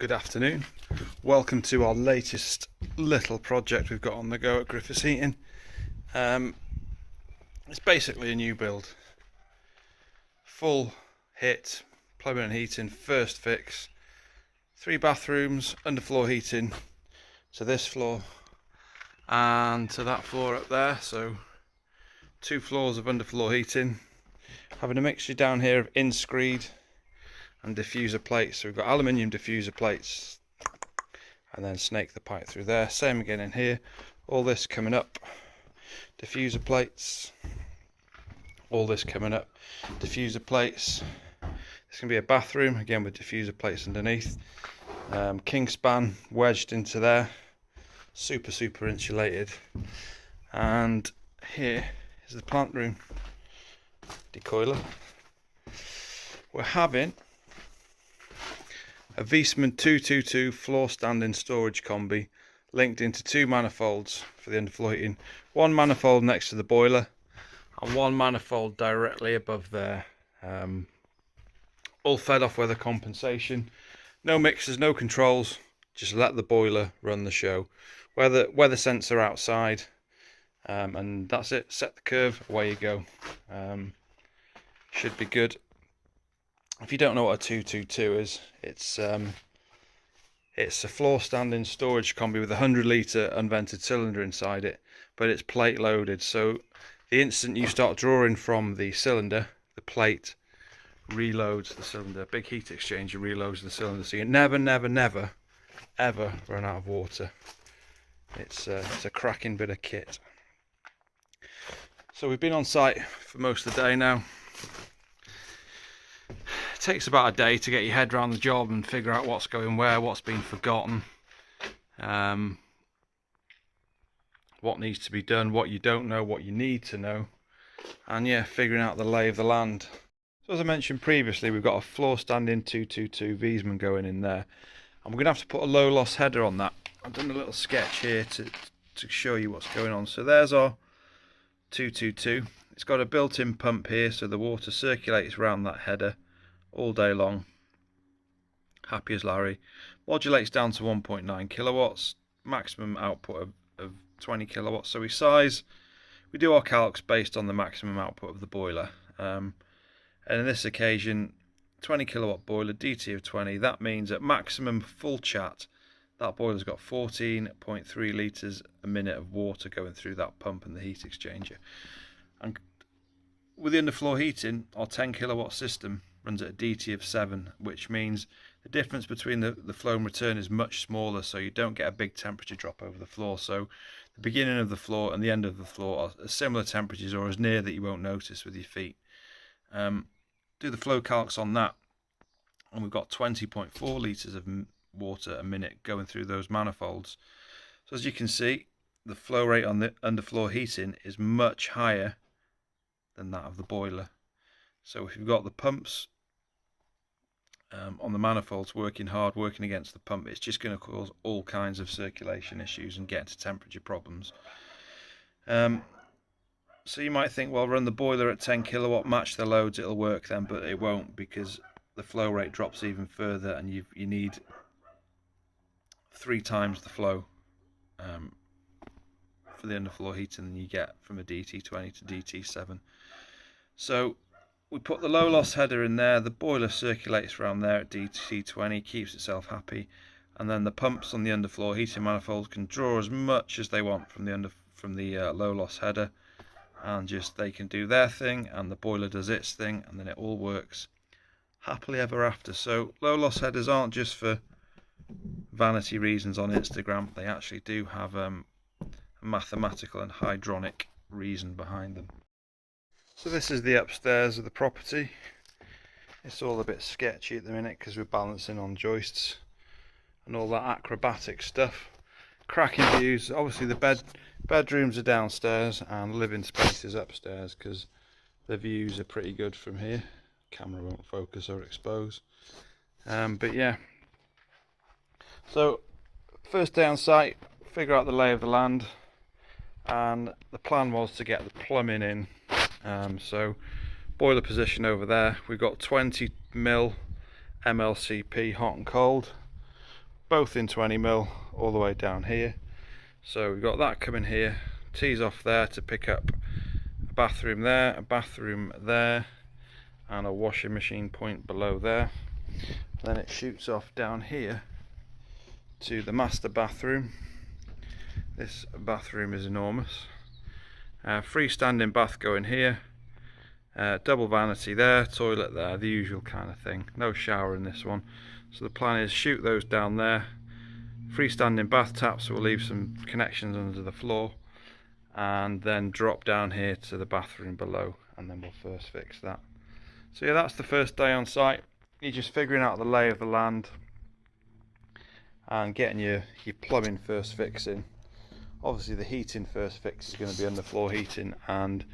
Good afternoon. Welcome to our latest little project we've got on the go at Griffiths Heating. It's basically a new build. Full hit, plumbing and heating, first fix. 3 bathrooms, underfloor heating to this floor and to that floor up there. So 2 floors of underfloor heating. Having a mixture down here of in-screed and diffuser plates. So we've got aluminium diffuser plates and then snake the pipe through there. Same again in here. All this coming up, diffuser plates. All this coming up, diffuser plates. It's going to be a bathroom again with diffuser plates underneath. King span wedged into there, super insulated. And here is the plant room decoiler. We're having a Viessmann 222 floor standing storage combi linked into 2 manifolds for the underfloor heating. 1 manifold next to the boiler and 1 manifold directly above there. All fed off weather compensation. No mixers, no controls, just let the boiler run the show. Weather sensor outside, and that's it. Set the curve, away you go. Should be good. If you don't know what a 222 is, it's a floor standing storage combi with a 100-litre unvented cylinder inside it, but it's plate loaded. So the instant you start drawing from the cylinder, the plate reloads the cylinder. Big heat exchanger reloads the cylinder, so you never ever run out of water. It's a cracking bit of kit. So we've been on site for most of the day now. It takes about a day to get your head around the job and figure out what's going where, what's been forgotten, what needs to be done, what you don't know, what you need to know, and yeah, figuring out the lay of the land. So as I mentioned previously, we've got a floor standing 222 Viessmann going in there, and we're going to have to put a low loss header on that. I've done a little sketch here to show you what's going on. So there's our 222. It's got a built-in pump here, so the water circulates around that header all day long. Happy as Larry. Modulates down to 1.9 kilowatts, maximum output of 20 kilowatts. So we do our calcs based on the maximum output of the boiler. And in this occasion, 20 kilowatt boiler, DT of 20. That means at maximum full chat, that boiler's got 14.3 litres a minute of water going through that pump and the heat exchanger. And with the underfloor heating, our 10 kilowatt system runs at a DT of 7, which means the difference between the flow and return is much smaller, so you don't get a big temperature drop over the floor. So the beginning of the floor and the end of the floor are similar temperatures, or as near that you won't notice with your feet. Do the flow calcs on that, and we've got 20.4 litres of water a minute going through those manifolds. So as you can see, the flow rate on the underfloor heating is much higher than that of the boiler. So if you've got the pumps on the manifolds working hard, working against the pump, it's just going to cause all kinds of circulation issues and get into temperature problems. So you might think, well, run the boiler at 10 kilowatt, match the loads, it'll work then, but it won't, because the flow rate drops even further, and you need 3 times the flow for the underfloor heating than you get from a DT20 to DT7. So we put the low loss header in there, the boiler circulates around there at DT20, keeps itself happy, and then the pumps on the underfloor heating manifolds can draw as much as they want from the low loss header, and just they can do their thing and the boiler does its thing, and then it all works happily ever after. So low loss headers aren't just for vanity reasons on Instagram, they actually do have a mathematical and hydronic reason behind them. So this is the upstairs of the property. It's all a bit sketchy at the minute because we're balancing on joists and all that acrobatic stuff. Cracking views. Obviously the bedrooms are downstairs and living space is upstairs because the views are pretty good from here. Camera won't focus or expose. But yeah. So first day on site, figure out the lay of the land, and the plan was to get the plumbing in. So boiler position over there, we've got 20 mil MLCP hot and cold. both in 20mm all the way down here. So we've got that coming here, tees off there to pick up a bathroom there, a bathroom there, and a washing machine point below there. Then it shoots off down here to the master bathroom. This bathroom is enormous. Freestanding bath going here, double vanity there, toilet there, the usual kind of thing. No shower in this one. So the plan is shoot those down there. Freestanding bath taps, so we'll leave some connections under the floor, and then drop down here to the bathroom below, and then we'll first fix that. So yeah, that's the first day on site. You're just figuring out the lay of the land and getting your plumbing first fixing. Obviously the heating first fix is going to be underfloor heating, and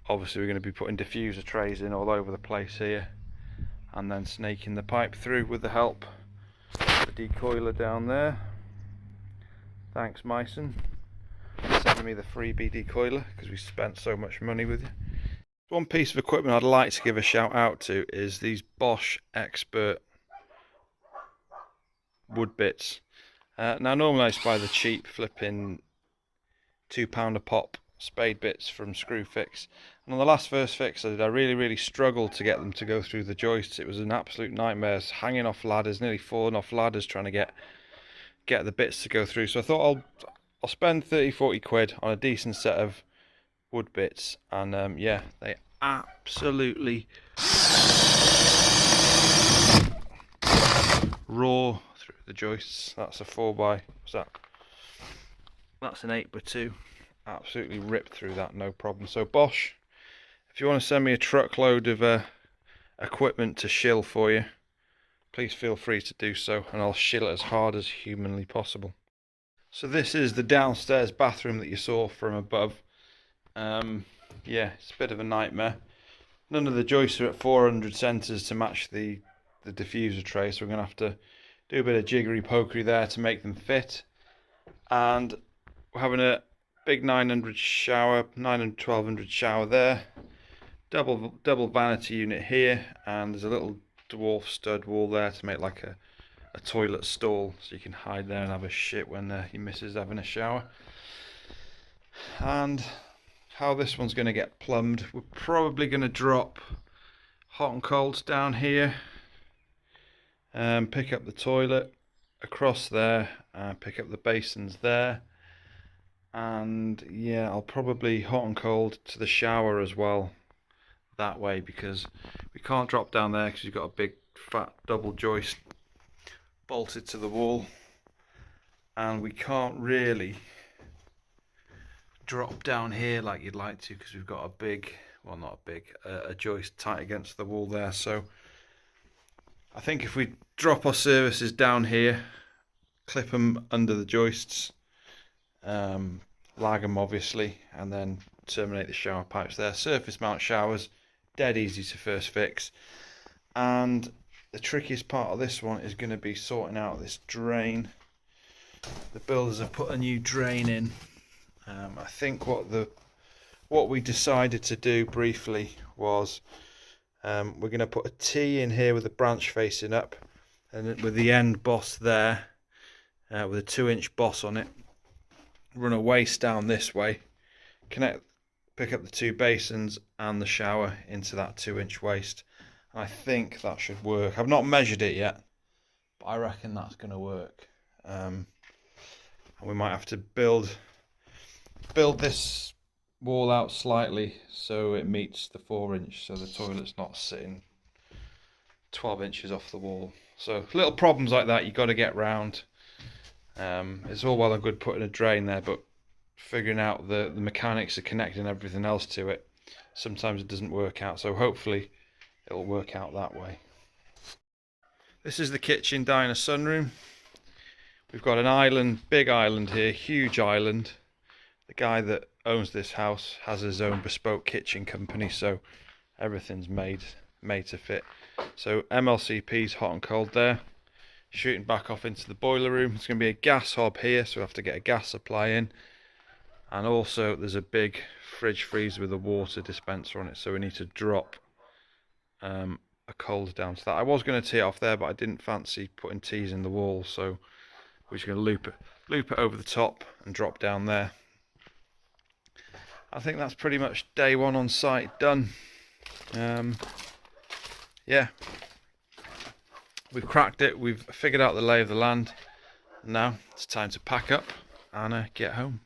obviously we're going to be putting diffuser trays in all over the place here, and then snaking the pipe through with the help of the decoiler down there. Thanks Myson for sending me the freebie decoiler, because we spent so much money with you. One piece of equipment I'd like to give a shout out to is these Bosch Expert wood bits. Now normally I just buy the cheap flipping £2 a pop spade bits from Screwfix, and on the last first fix I really struggled to get them to go through the joists. It was an absolute nightmare, hanging off ladders, nearly falling off ladders trying to get the bits to go through. So I thought I'll spend 30-40 quid on a decent set of wood bits, and yeah, they absolutely roar through the joists. That's a 4x, what's that? That's an 8x2. Absolutely ripped through that, no problem. So Bosch, if you want to send me a truckload of equipment to shill for you, please feel free to do so, and I'll shill it as hard as humanly possible. So this is the downstairs bathroom that you saw from above. Yeah, it's a bit of a nightmare. None of the joists are at 400 centres to match the diffuser tray, so we're going to have to do a bit of jiggery pokery there to make them fit. And we're having a big 900 shower, 900 1200 shower there, double vanity unit here, and there's a little dwarf stud wall there to make like a toilet stall, so you can hide there and have a shit when your missus is having a shower. And how this one's going to get plumbed, we're probably going to drop hot and colds down here, pick up the toilet across there, pick up the basins there, and yeah, I'll probably hot and cold to the shower as well that way, because we can't drop down there because you've got a big fat double joist bolted to the wall, and we can't really drop down here like you'd like to, because we've got a big, well not a big, a joist tight against the wall there. So I think if we drop our services down here, clip them under the joists, lag them obviously, and then terminate the shower pipes there. Surface mount showers, dead easy to first fix. And the trickiest part of this one is going to be sorting out this drain. The builders have put a new drain in. I think what we decided to do briefly was we're going to put a T in here with the branch facing up, and with the end boss there, with a 2-inch boss on it, run a waste down this way, pick up the two basins and the shower into that 2-inch waste. And I think that should work. I've not measured it yet, but I reckon that's going to work. And we might have to build this wall out slightly so it meets the 4-inch, so the toilet's not sitting 12 inches off the wall. So little problems like that you got to get round. It's all well and good putting a drain there, but figuring out the mechanics of connecting everything else to it, sometimes it doesn't work out. So hopefully it'll work out that way. This is the kitchen, diner, sunroom. We've got an island, big island here, huge island. The guy that owns this house has his own bespoke kitchen company, so everything's made to fit. So MLCP's hot and cold there. Shooting back off into the boiler room. It's going to be a gas hob here, so we have to get a gas supply in. And also there's a big fridge freezer with a water dispenser on it, so we need to drop a cold down to that. I was going to tee it off there, but I didn't fancy putting tees in the wall, so We're just going to loop it over the top and drop down there. I think that's pretty much day one on site done. Yeah, we've cracked it, we've figured out the lay of the land. Now it's time to pack up and get home.